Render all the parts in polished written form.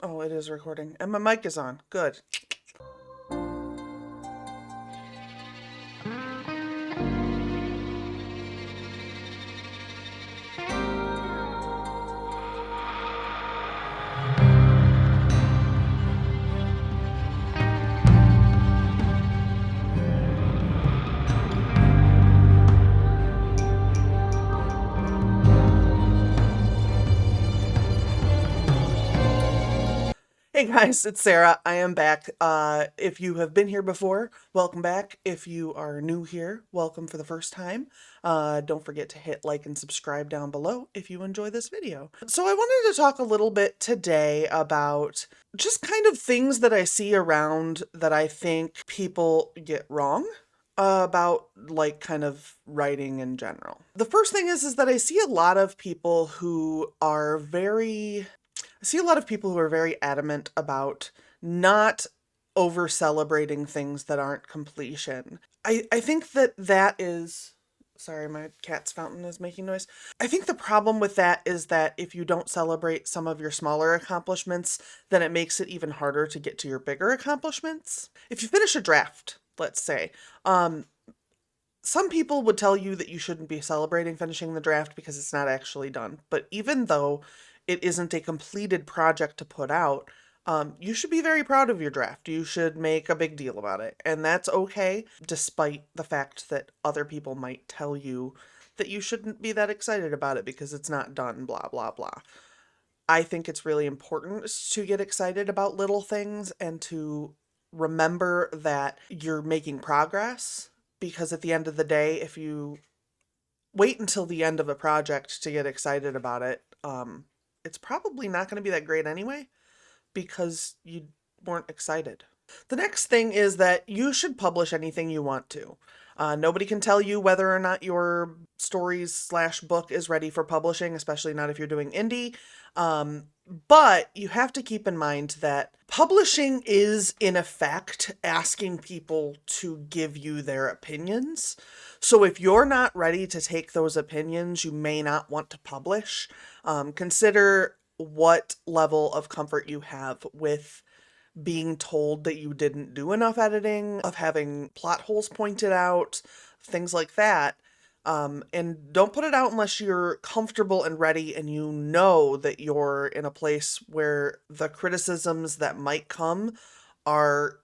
Oh, it is recording. And my mic is on. Good. Hey guys, it's Sarah. I am back. If you have been here before, welcome back. If you are new here, welcome for the first time. Don't forget to hit like and subscribe down below if you enjoy this video. So I wanted to talk a little bit today about just kind of things that I see around that I think people get wrong about like kind of writing in general. The first thing is that I see a lot of people who are very adamant about not over celebrating things that aren't completion. I think that is. Sorry, my cat's fountain is making noise. I think the problem with that is that if you don't celebrate some of your smaller accomplishments, then it makes it even harder to get to your bigger accomplishments. If you finish a draft, let's say, some people would tell you that you shouldn't be celebrating finishing the draft because it's not actually done. But even though it isn't a completed project to put out, you should be very proud of your draft. You should make a big deal about it. And that's okay, despite the fact that other people might tell you that you shouldn't be that excited about it because it's not done, blah, blah, blah. I think it's really important to get excited about little things and to remember that you're making progress, because at the end of the day, if you wait until the end of a project to get excited about it, it's probably not going to be that great anyway, because you weren't excited. The next thing is that you should publish anything you want to. Nobody can tell you whether or not your stories/book is ready for publishing, especially not if you're doing indie. But you have to keep in mind that publishing is, in effect, asking people to give you their opinions. So if you're not ready to take those opinions, you may not want to publish. Consider what level of comfort you have with being told that you didn't do enough editing, of having plot holes pointed out, things like that. And don't put it out unless you're comfortable and ready and you know that you're in a place where the criticisms that might come are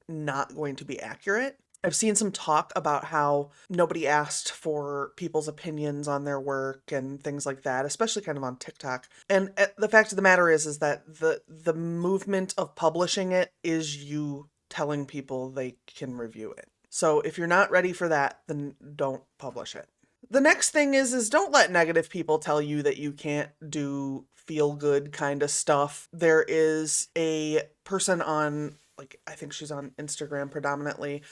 not going to be accurate. I've seen some talk about how nobody asked for people's opinions on their work and things like that, especially kind of on TikTok. And the fact of the matter is that the movement of publishing it is you telling people they can review it. So if you're not ready for that, then don't publish it. The next thing is don't let negative people tell you that you can't do feel good kind of stuff. There is a person on, like, I think she's on Instagram predominantly,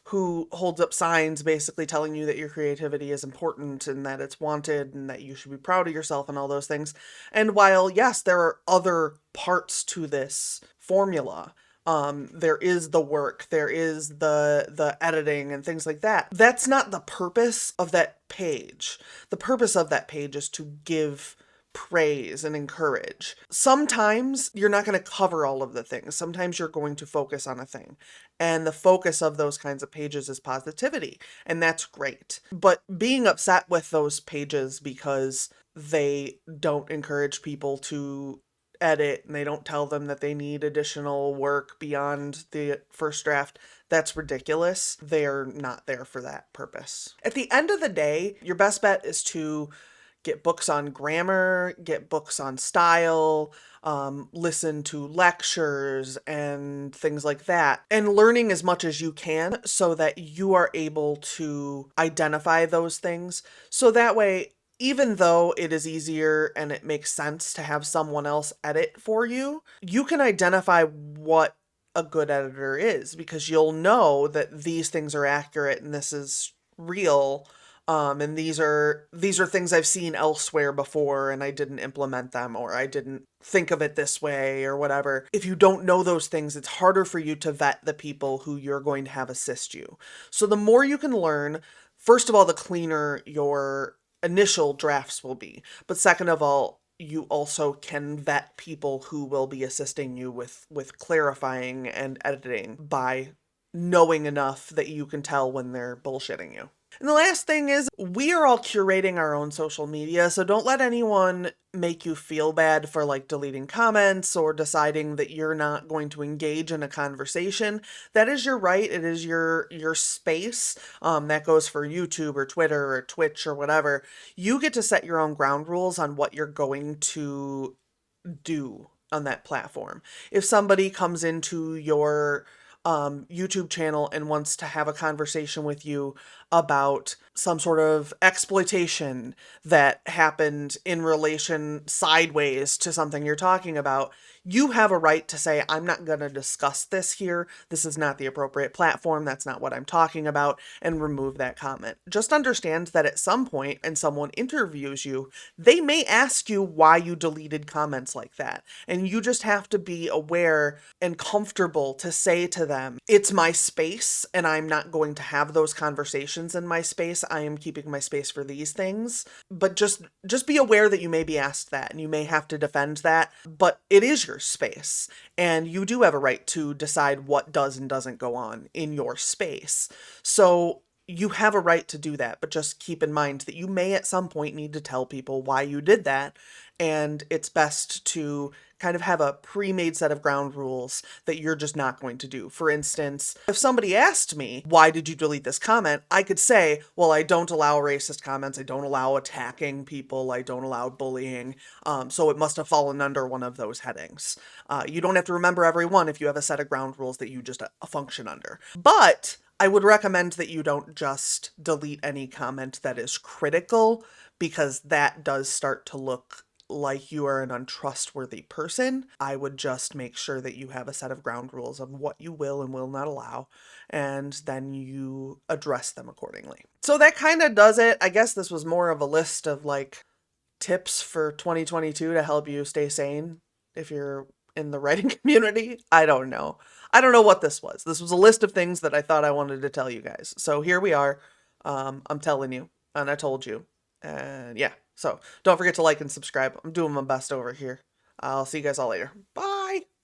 who holds up signs basically telling you that your creativity is important and that it's wanted and that you should be proud of yourself and all those things. And while, yes, there are other parts to this formula, there is the work, there is the editing and things like that. That's not the purpose of that page. The purpose of that page is to give praise and encourage. Sometimes you're not going to cover all of the things. Sometimes you're going to focus on a thing. And the focus of those kinds of pages is positivity. And that's great. But being upset with those pages because they don't encourage people to edit and they don't tell them that they need additional work beyond the first draft, that's ridiculous. They're not there for that purpose. At the end of the day, your best bet is to get books on grammar, get books on style, listen to lectures and things like that, and learning as much as you can so that you are able to identify those things. So that way, even though it is easier and it makes sense to have someone else edit for you, you can identify what a good editor is, because you'll know that these things are accurate and this is real. And these are things I've seen elsewhere before and I didn't implement them, or I didn't think of it this way, or whatever. If you don't know those things, it's harder for you to vet the people who you're going to have assist you. So the more you can learn, first of all, the cleaner your initial drafts will be. But second of all, you also can vet people who will be assisting you with clarifying and editing by knowing enough that you can tell when they're bullshitting you. And the last thing is, we are all curating our own social media, so don't let anyone make you feel bad for like deleting comments or deciding that you're not going to engage in a conversation. That is your right. It is your space. That goes for YouTube or Twitter or Twitch or whatever. You get to set your own ground rules on what you're going to do on that platform. If somebody comes into your YouTube channel and wants to have a conversation with you about some sort of exploitation that happened in relation sideways to something you're talking about, you have a right to say, I'm not going to discuss this here. This is not the appropriate platform. That's not what I'm talking about, and remove that comment. Just understand that at some point, and someone interviews you, they may ask you why you deleted comments like that. And you just have to be aware and comfortable to say to them, it's my space, and I'm not going to have those conversations in my space. I am keeping my space for these things. But just be aware that you may be asked that, and you may have to defend that. But it is your space, and you do have a right to decide what does and doesn't go on in your space. So you have a right to do that, but just keep in mind that you may at some point need to tell people why you did that, and it's best to kind of have a pre-made set of ground rules that you're just not going to do. For instance, if somebody asked me, why did you delete this comment? I could say, well, I don't allow racist comments, I don't allow attacking people, I don't allow bullying, so it must have fallen under one of those headings. You don't have to remember every one if you have a set of ground rules that you just function under. But I would recommend that you don't just delete any comment that is critical, because that does start to look like you are an untrustworthy person. I would just make sure that you have a set of ground rules of what you will and will not allow, and then you address them accordingly. So that kind of does it. I guess this was more of a list of like tips for 2022 to help you stay sane if you're in the writing community. I don't know. I don't know what this was. This was a list of things that I thought I wanted to tell you guys. So here we are. I'm telling you, and I told you. And yeah, so don't forget to like and subscribe. I'm doing my best over here. I'll see you guys all later. Bye.